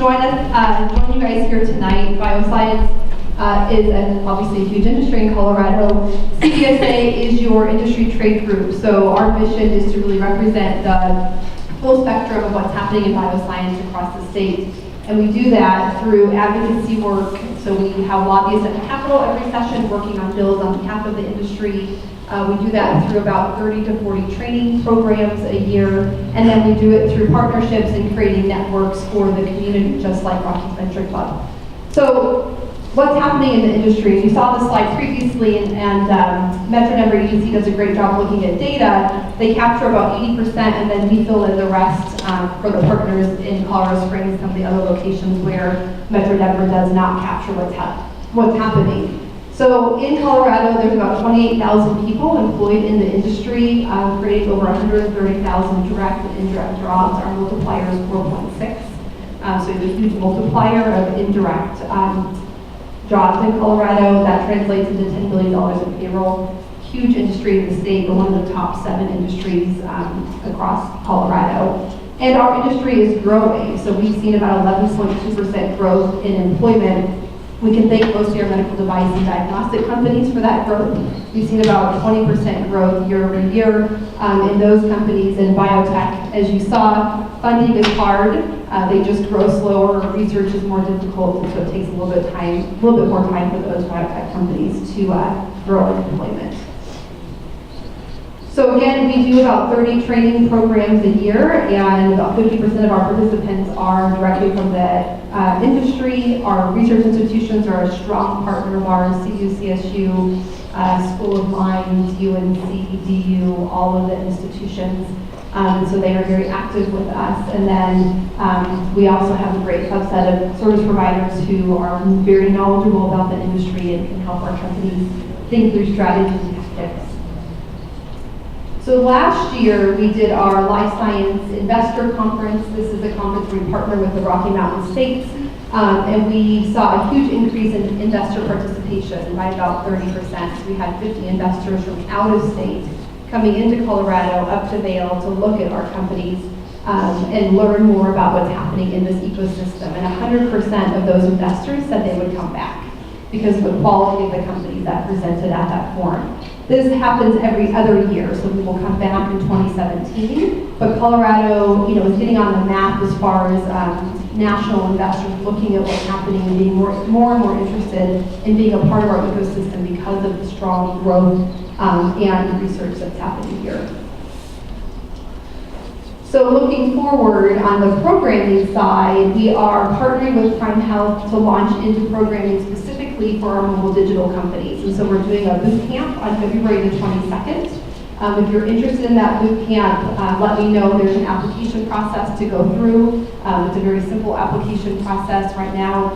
join you guys here tonight. Bioscience is obviously a huge industry in Colorado. CBSA is your industry trade group, so our mission is to really represent the full spectrum of what's happening in bioscience across the state. And we do that through advocacy work. So we have lobbyists at the Capitol every session working on bills on behalf of the industry. We do that through about 30 to 40 training programs a year, and then we do it through partnerships and creating networks for the community, just like Rockies Venture Club. So what's happening in the industry? You saw the slide previously, and Metro Denver EDC does a great job looking at data. They capture about 80%, and then we fill in the rest for the partners in Colorado Springs and some of the other locations where Metro Denver does not capture what's happening. So in Colorado, there's about 28,000 people employed in the industry, creating over 130,000 direct and indirect jobs. Our multiplier is 4.6. So there's a huge multiplier of indirect jobs in Colorado. That translates into $10 billion in payroll. Huge industry in the state, but one of the top 7 industries across Colorado. And our industry is growing. So we've seen about 11.2% growth in employment. We can thank mostly our medical device and diagnostic companies for that growth. We've seen about 20% growth year over year in those companies. In biotech, as you saw, funding is hard. They just grow slower. Research is more difficult, and so it takes a little bit more time for those biotech companies to grow employment. So again, we do about 30 training programs a year, and about 50% of our participants are directly from the industry. Our research institutions are a strong partner of ours: CU, CSU, School of Mines, UNC, DU, all of the institutions. So they are very active with us. And then we also have a great subset of service providers who are very knowledgeable about the industry and can help our companies think through strategies and tactics. So last year, we did our Life Science Investor Conference. This is a conference where we partner with the Rocky Mountain States. And we saw a huge increase in investor participation by about 30%. We had 50 investors from out of state coming into Colorado, up to Vail, to look at our companies and learn more about what's happening in this ecosystem. And 100% of those investors said they would come back because of the quality of the companies that presented at that forum. This happens every other year, so we will come back in 2017. But Colorado, is getting on the map as far as national investors looking at what's happening and being more and more interested in being a part of our ecosystem because of the strong growth and research that's happening here. So looking forward on the programming side, we are partnering with Prime Health to launch into programming specifically for our mobile digital companies. And so we're doing a boot camp on February the 22nd. If you're interested in that boot camp, let me know. There's an application process to go through. It's a very simple application process. Right now,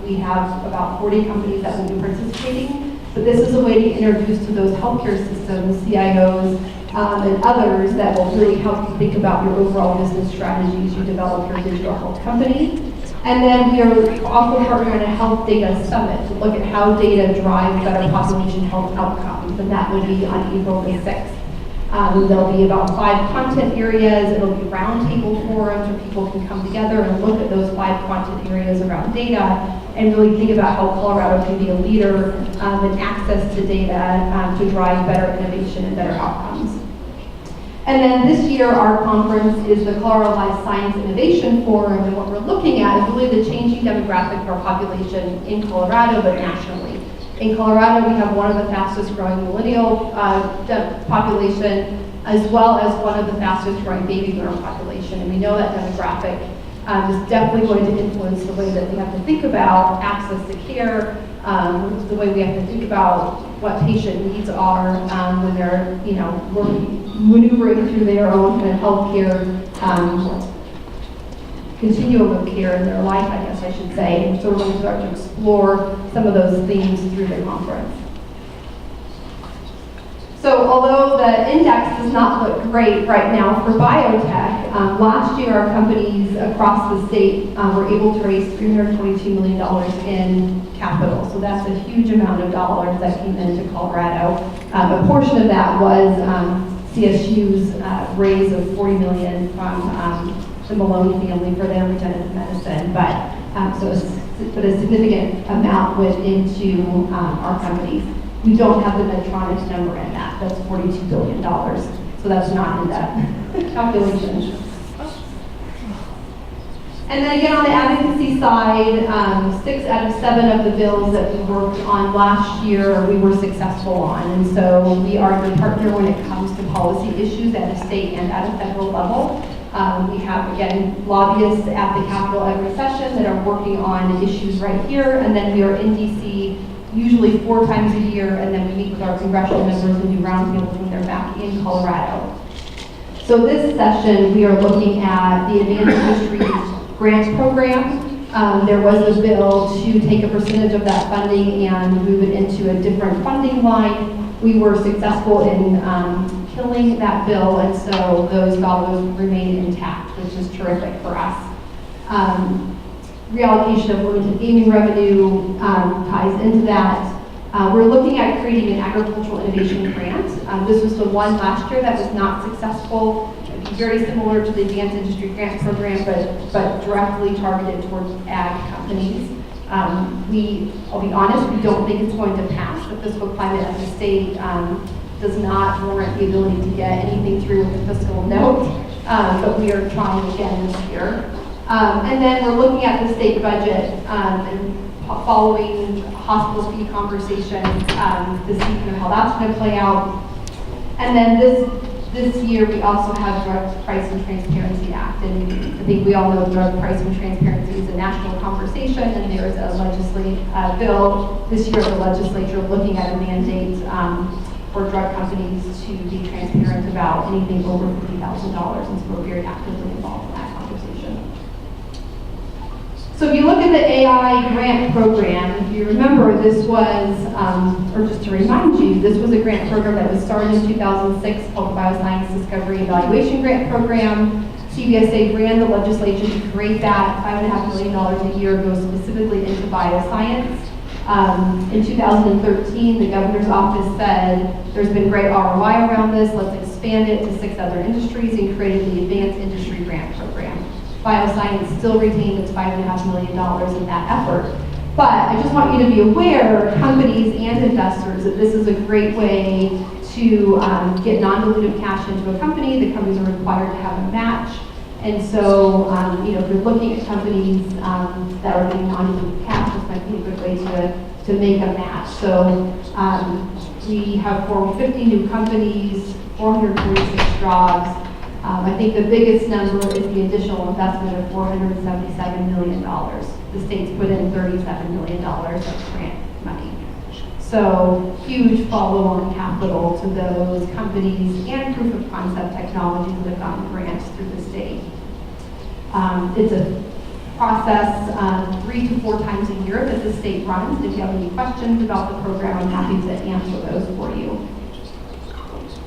we have about 40 companies that will be participating. But this is a way to introduce to those healthcare systems, CIOs, and others that will really help you think about your overall business strategies. You develop your digital health company. And then we are also partnering on a health data summit to look at how data drives better population health outcomes. And that will be on April the 6th. There'll be about 5 content areas. It'll be roundtable forums where people can come together and look at those 5 content areas around data and really think about how Colorado can be a leader in access to data to drive better innovation and better outcomes. And then this year, our conference is the Colorado Life Science Innovation Forum, and what we're looking at is really the changing demographic of our population in Colorado, but nationally. In Colorado, we have one of the fastest growing millennial population, as well as one of the fastest growing baby boomer population. And we know that demographic is definitely going to influence the way that we have to think about access to care, the way we have to think about what patient needs are when they're, maneuvering through their own kind of healthcare continuum of care in their life, I guess I should say. And so we're going to start to explore some of those themes through the conference. So although the index does not look great right now for biotech, last year our companies across the state were able to raise $322 million in capital. So that's a huge amount of dollars that came into Colorado. A portion of that was CSU's raise of $40 million from the Malone family for their regenerative medicine, but but a significant amount went into our companies. We don't have the Medtronic number in that. That's $42 billion. So that's not in that calculation. And then again, on the advocacy side, 6 out of 7 of the bills that we worked on last year, we were successful on. And so we are your partner when it comes to policy issues at a state and at a federal level. We have, again, lobbyists at the Capitol every session that are working on issues right here. And then we are in DC usually 4 times a year, and then we meet with our congressional members and do roundtables when they're back in Colorado. So this session, we are looking at the Advanced Industries Grant Program. There was a bill to take a percentage of that funding and move it into a different funding line. We were successful in killing that bill, and so those dollars remain intact, which is terrific for us. Reallocation of limited gaming revenue ties into that. We're looking at creating an agricultural innovation grant. This was the one last year that was not successful. It'd be very similar to the Advanced Industry Grant Program, but directly targeted towards ag companies. I'll be honest, we don't think it's going to pass. The fiscal climate of the state does not warrant the ability to get anything through with the fiscal note, but we are trying again this year. And then we're looking at the state budget and following hospital fee conversations to see kind of how that's going to play out. And then this year we also have Drug Price and Transparency Act, and I think we all know drug price and transparency is a national conversation, and there's a legislative bill this year of the legislature looking at a mandate for drug companies to be transparent about anything over $50,000, and so we're very actively involved in that conversation. So if you look at the AI grant program, if you remember, this was, or just to remind you, this was a grant program that was started in 2006 called the Bioscience Discovery Evaluation Grant Program. CBSA ran the legislation to create that. $5.5 million a year goes specifically into bioscience. In 2013, the governor's office said, there's been great ROI around this, let's expand it to 6 other industries, and created the Advanced Industry Grant Program. Bioscience still retained its $5.5 million in that effort. But I just want you to be aware, companies and investors, that this is a great way to get non-dilutive cash into a company. The companies are required to have a match. And so, if you're looking at companies that are getting non-dilutive cash, this might be a good way to make a match. So we have formed 50 new companies, 446 jobs. I think the biggest number is the additional investment of $477 million. The state's put in $37 million of grant money. So huge follow-on capital to those companies and proof of concept technologies that have gotten grants through the state. It's a process 3 to 4 times a year that the state runs. If you have any questions about the program, I'm happy to answer those for you.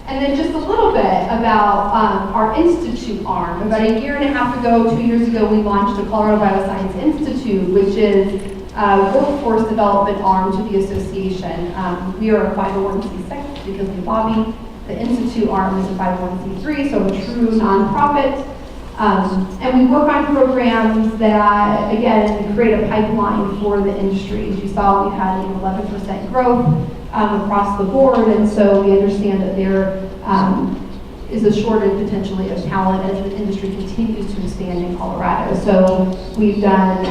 And then just a little bit about our Institute arm. About a year and a half ago, 2 years ago, we launched the Colorado Bioscience Institute, which is a workforce development arm to the association. We are a 501c6 because we lobby. The Institute arm is a 501c3, so a true nonprofit. And we work on programs that, again, create a pipeline for the industry. As you saw, we had 11% growth across the board, and so we understand that there is a shortage potentially of talent as the industry continues to expand in Colorado. So we've done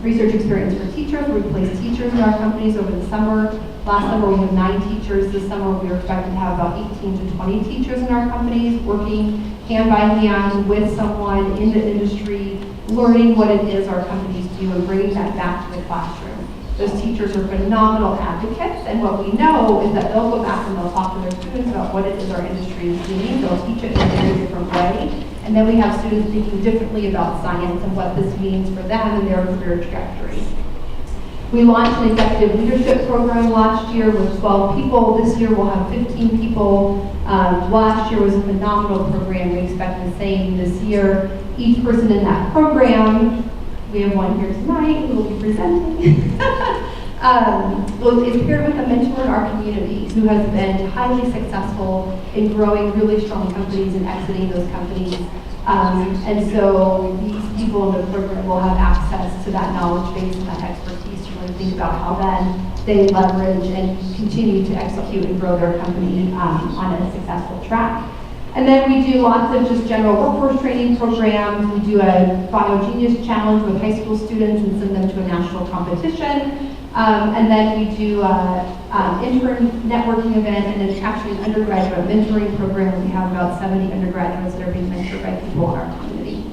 research experience for teachers. We place teachers in our companies over the summer. Last summer we had 9 teachers. This summer we are expecting to have about 18 to 20 teachers in our companies working hand by hand with someone in the industry, learning what it is our companies do and bringing that back to the classroom. Those teachers are phenomenal advocates, and what we know is that they'll go back and they'll talk to their students about what it is our industry is doing. They'll teach it in a very different way. And then we have students thinking differently about science and what this means for them and their career trajectory. We launched an executive leadership program last year with 12 people. This year we'll have 15 people. Last year was a phenomenal program. We expect the same this year. Each person in that program, we have one here tonight who will be presenting. is paired with a mentor in our community who has been highly successful in growing really strong companies and exiting those companies. And so these people in the program will have access to that knowledge base and that expertise to really think about how then they leverage and continue to execute and grow their company on a successful track. And then we do lots of just general workforce training programs. We do a BioGenius challenge with high school students and send them to a national competition. And then we do intern networking event, and it's actually an undergraduate mentoring program. We have about 70 undergraduates that are being mentored by people in our community.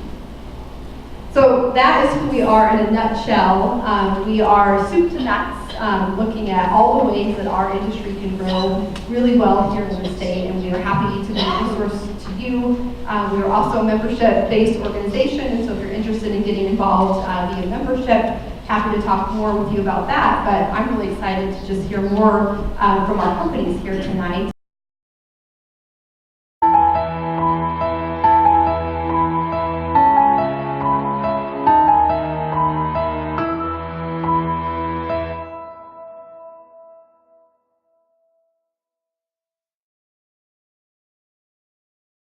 So that is who we are in a nutshell. We are soup to nuts, looking at all the ways that our industry can grow really well here in the state, and we are happy to be a resource to you. We are also a membership-based organization, and so if you're interested in getting involved via membership, happy to talk more with you about that, but I'm really excited to just hear more from our companies here tonight.